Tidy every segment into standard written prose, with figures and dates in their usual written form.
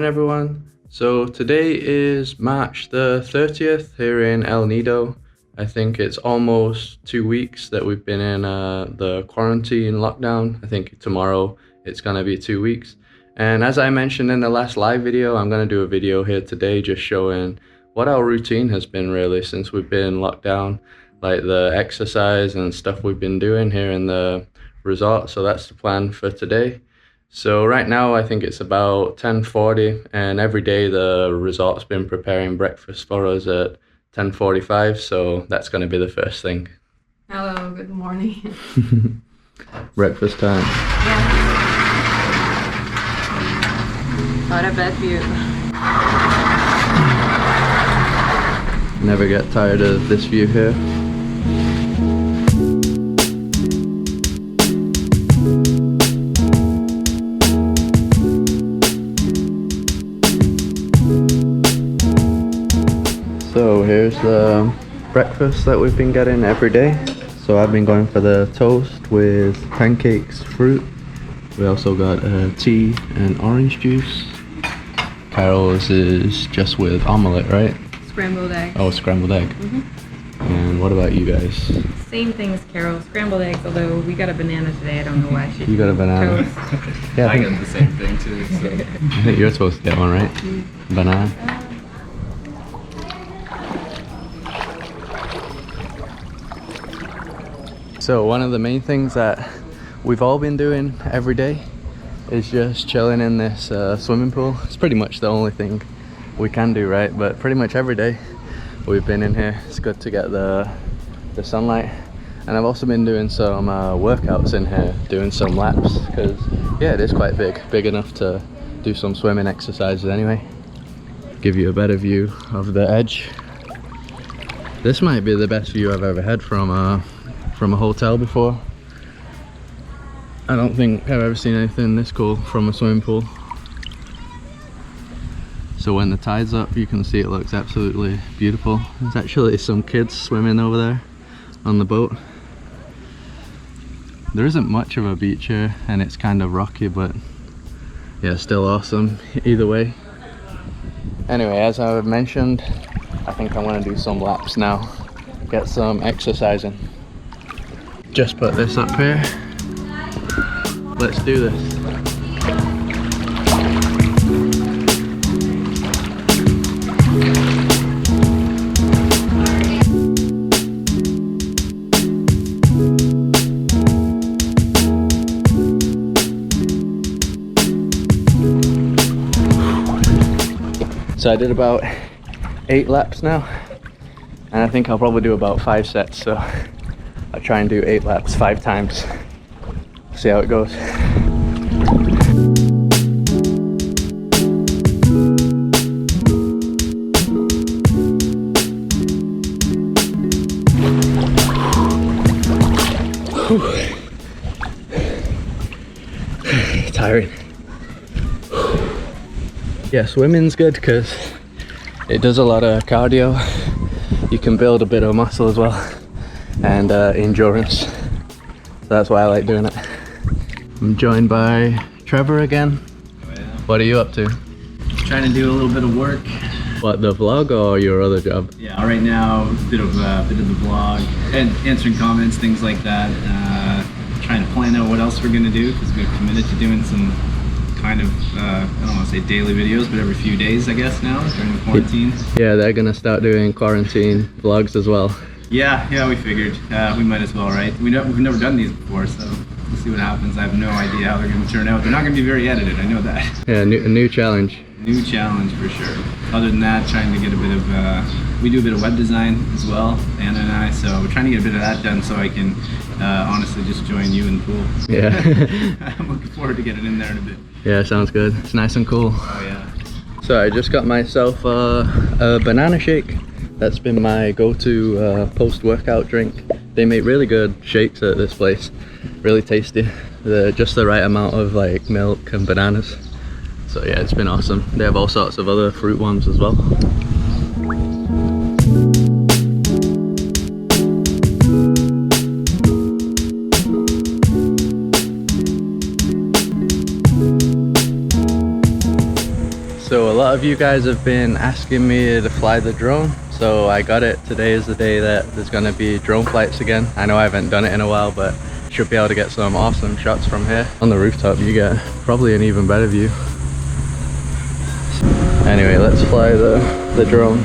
morning everyone. So today is March the 30th here in El Nido. I think it's almost 2 weeks that we've been in the quarantine lockdown. I think tomorrow it's gonna be 2 weeks. And as I mentioned in the last live video, I'm gonna do a video here today just showing what our routine has been really since we've been locked down, like the exercise and stuff we've been doing here in the resort. So that's the plan for today. So right now I think it's about 10:40 and every day the resort's been preparing breakfast for us at 10:45, so that's going to be the first thing. Hello, good morning. Breakfast time. Yeah. What a bad view. Never get tired of this view here. So here's the breakfast that we've been getting every day. So I've been going for the toast with pancakes, fruit. We also got tea and orange juice. Carol's is just with omelette, right? Scrambled eggs. Oh, scrambled egg. And what about you guys? Same thing as Carol, scrambled eggs, although we got a banana today. I don't know why she You got a banana? toast. Yeah, I got the same thing too. So. I think you're supposed to get one, right? Banana? So one of the main things that we've all been doing every day is just chilling in this swimming pool. It's pretty much the only thing we can do, right? But pretty much every day we've been in here. It's good to get the sunlight. And I've also been doing some workouts in here, doing some laps, because yeah, it is quite big enough to do some swimming exercises anyway. Give you a better view of the edge. This might be the best view I've ever had from a hotel before. I don't think I've ever seen anything this cool from a swimming pool. So when the tide's up, you can see it looks absolutely beautiful. There's actually some kids swimming over there on the boat. There isn't much of a beach here and it's kind of rocky, but yeah, still awesome either way. Anyway, as I mentioned, I think I'm gonna do some laps now, get some exercising. Just put this up here. Let's do this. So I did about 8 laps now, and I think I'll probably do about 5 sets, so I'll try and do 8 laps 5 times. See how it goes. Tiring. Yeah, swimming's good because it does a lot of cardio. You can build a bit of muscle as well, and endurance. So that's why I like doing it. I'm joined by Trevor again. Oh, yeah. What are you up to? Trying to do a little bit of work. What, the vlog or your other job? Yeah, right now, a bit of the vlog and answering comments, things like that. Trying to plan out what else we're gonna do because we've committed to doing some kind of, I don't want to say daily videos, but every few days, I guess now during the quarantine. Yeah, they're gonna start doing quarantine vlogs as well. Yeah, we figured we might as well, right? We've never done these before, so we'll see what happens. I have no idea how they're going to turn out. They're not going to be very edited, I know that. Yeah, a new challenge. New challenge for sure. Other than that, trying to get a bit of, we do a bit of web design as well, Anna and I, so we're trying to get a bit of that done so I can honestly just join you in the pool. Yeah. I'm looking forward to getting in there in a bit. Yeah, sounds good. It's nice and cool. Oh yeah. So I just got myself a banana shake. That's been my go-to post-workout drink. They make really good shakes at this place. Really tasty. Just the right amount of like milk and bananas. So yeah, it's been awesome. They have all sorts of other fruit ones as well. So a lot of you guys have been asking me to fly the drone, so I got it. Today is the day that there's going to be drone flights again. I know I haven't done it in a while, but should be able to get some awesome shots from here. On the rooftop you get probably an even better view. Anyway, let's fly the drone.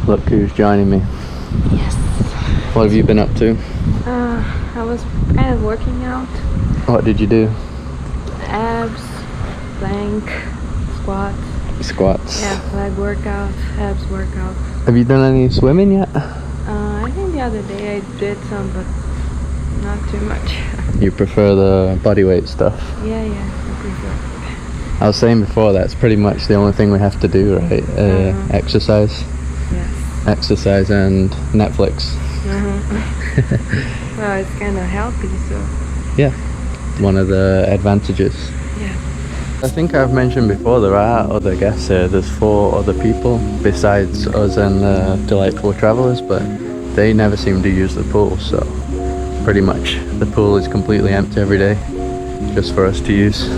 Look who's joining me. Yes. What have you been up to? I was kind of working out. What did you do? Abs, plank, squats. Squats. Yeah, leg workout, abs workout. Have you done any swimming yet? I think the other day I did some, but not too much. You prefer the bodyweight stuff? Yeah, I prefer. I was saying before, that's pretty much the only thing we have to do, right? Exercise. Yes. Exercise and Netflix. Well, it's kind of healthy, so. Yeah, one of the advantages. Yeah. I think I've mentioned before there are other guests here. There's 4 other people besides us and Delightful Travellers, but they never seem to use the pool, so pretty much the pool is completely empty every day just for us to use.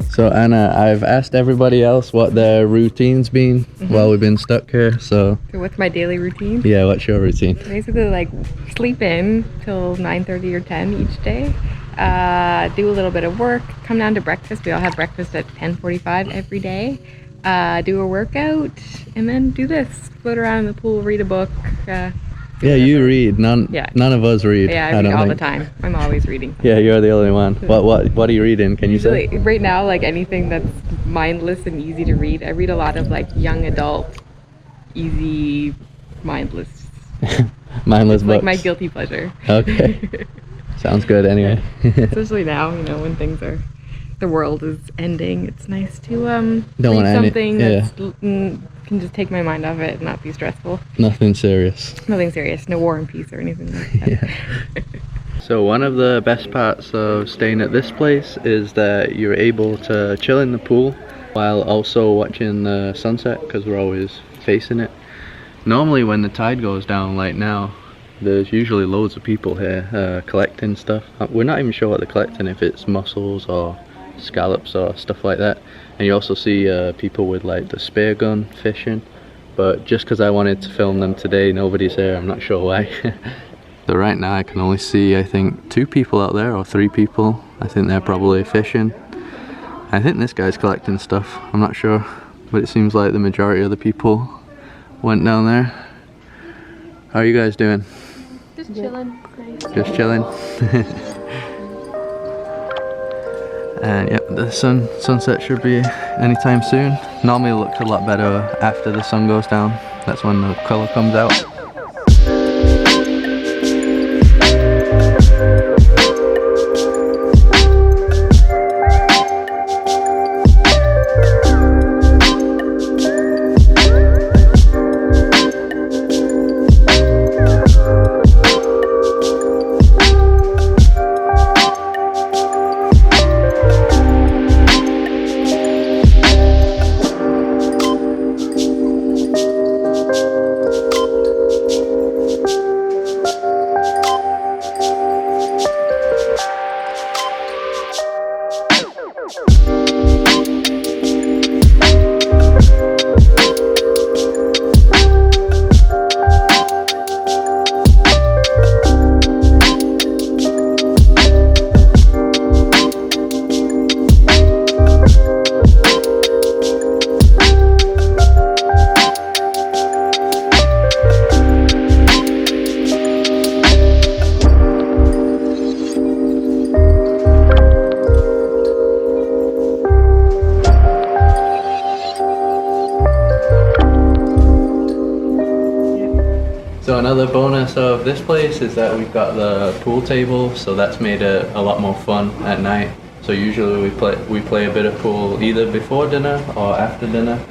So Anna, I've asked everybody else what their routine's been while we've been stuck here, so what's my daily routine? yeah, what's your routine? Basically like sleep in till 9:30 or 10 each day. Do a little bit of work, come down to breakfast. We all have breakfast at 10:45 every day. Do a workout, and then do this. Float around in the pool, read a book. Yeah, you read. None of us read. Yeah, I read all the time. I'm always reading. Yeah, you're the only one. What are you reading? Can you say? Right now, like anything that's mindless and easy to read. I read a lot of like young adult, easy, mindless. Mindless books. Like my guilty pleasure. Okay. Sounds good anyway. Especially now, when things are, the world is ending. It's nice to read something that's can just take my mind off it and not be stressful. Nothing serious. Nothing serious. No War and Peace or anything like that. Yeah. So one of the best parts of staying at this place is that you're able to chill in the pool while also watching the sunset, because we're always facing it. Normally when the tide goes down like now, there's usually loads of people here collecting stuff. We're not even sure what they're collecting, if it's mussels or scallops or stuff like that. And you also see people with like the spear gun fishing, but just because I wanted to film them today, nobody's here. I'm not sure why. So right now I can only see, I think, 2 people out there, or 3 people. I think they're probably fishing. I think this guy's collecting stuff, I'm not sure. But it seems like the majority of the people went down there. How are you guys doing? Just chilling. Nice. Just chilling? And yep, the sunset should be anytime soon. Normally it looks a lot better after the sun goes down. That's when the color comes out. So another bonus of this place is that we've got the pool table, so that's made it a lot more fun at night. So usually we play a bit of pool either before dinner or after dinner.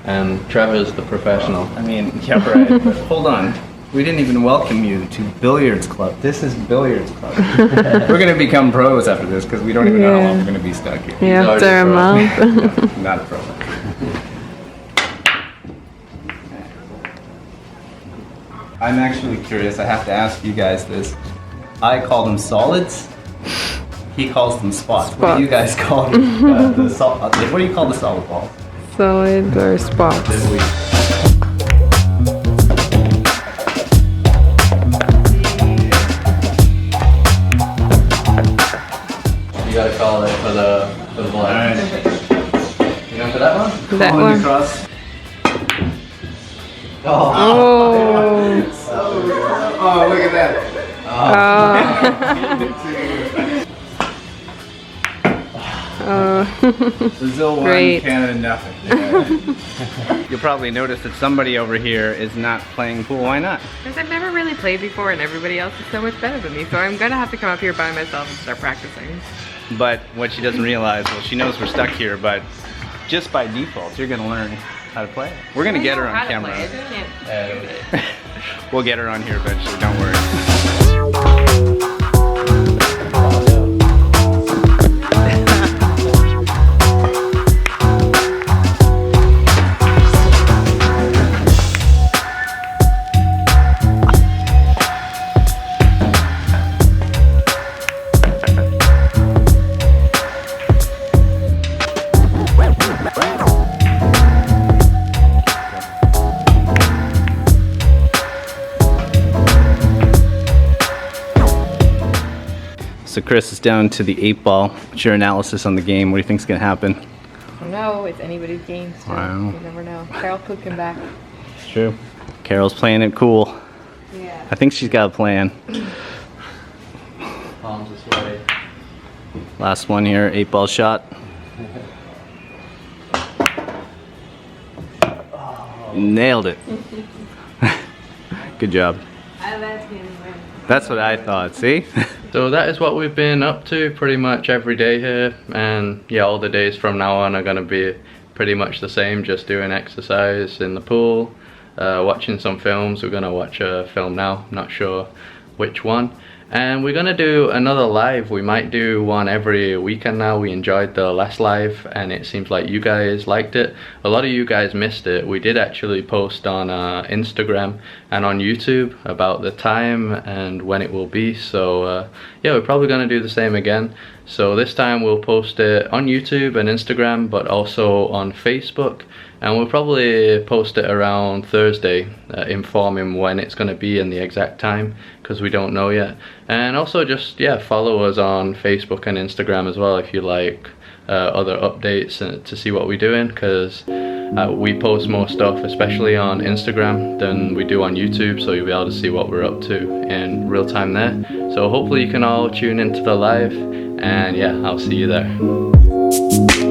And Trevor's the professional. I mean, yeah, right, but hold on. We didn't even welcome you to Billiards Club. This is Billiards Club. We're gonna become pros after this because we don't even know how long we're gonna be stuck here. Yeah, after a month. No, not a pro. I'm actually curious. I have to ask you guys this. I call them solids. He calls them spots. What do you guys call them? What do you call the solid balls? Solids or spots. You gotta call it for the ball. Alright. You going for that one? That Calling one. across. Oh. Oh, look at that. Brazil 1, Great. Canada nothing. Yeah. You'll probably notice that somebody over here is not playing pool. Why not? Because I've never really played before and everybody else is so much better than me, so I'm gonna have to come up here by myself and start practicing. But what she doesn't realize, well, she knows we're stuck here, but just by default, you're gonna learn how to play. We're gonna get her on camera. I just can't do it. We'll get her on here eventually, don't worry. So Chris is down to the 8 ball. What's your analysis on the game? What do you think's gonna happen? I don't know, it's anybody's game still. Wow. You never know. Carol could come back. It's true. Carol's playing it cool. Yeah. I think she's got a plan. Palms this way. Last one here, 8 ball shot. Nailed it. Good job. I let him win. That's what I thought, see? So that is what we've been up to pretty much every day here, and yeah, all the days from now on are going to be pretty much the same, just doing exercise in the pool, watching some films. We're going to watch a film now, not sure which one, and we're going to do another live. We might do one every weekend now. We enjoyed the last live and it seems like you guys liked it. A lot of you guys missed it. We did actually post on Instagram and on YouTube about the time and when it will be, so yeah, we're probably going to do the same again. So this time we'll post it on YouTube and Instagram, but also on Facebook, and we'll probably post it around Thursday, informing when it's going to be and the exact time, because we don't know yet. And also just, yeah, follow us on Facebook and Instagram as well if you like other updates to see what we're doing, because we post more stuff, especially on Instagram, than we do on YouTube, so you'll be able to see what we're up to in real time there. So hopefully you can all tune into the live, and yeah, I'll see you there.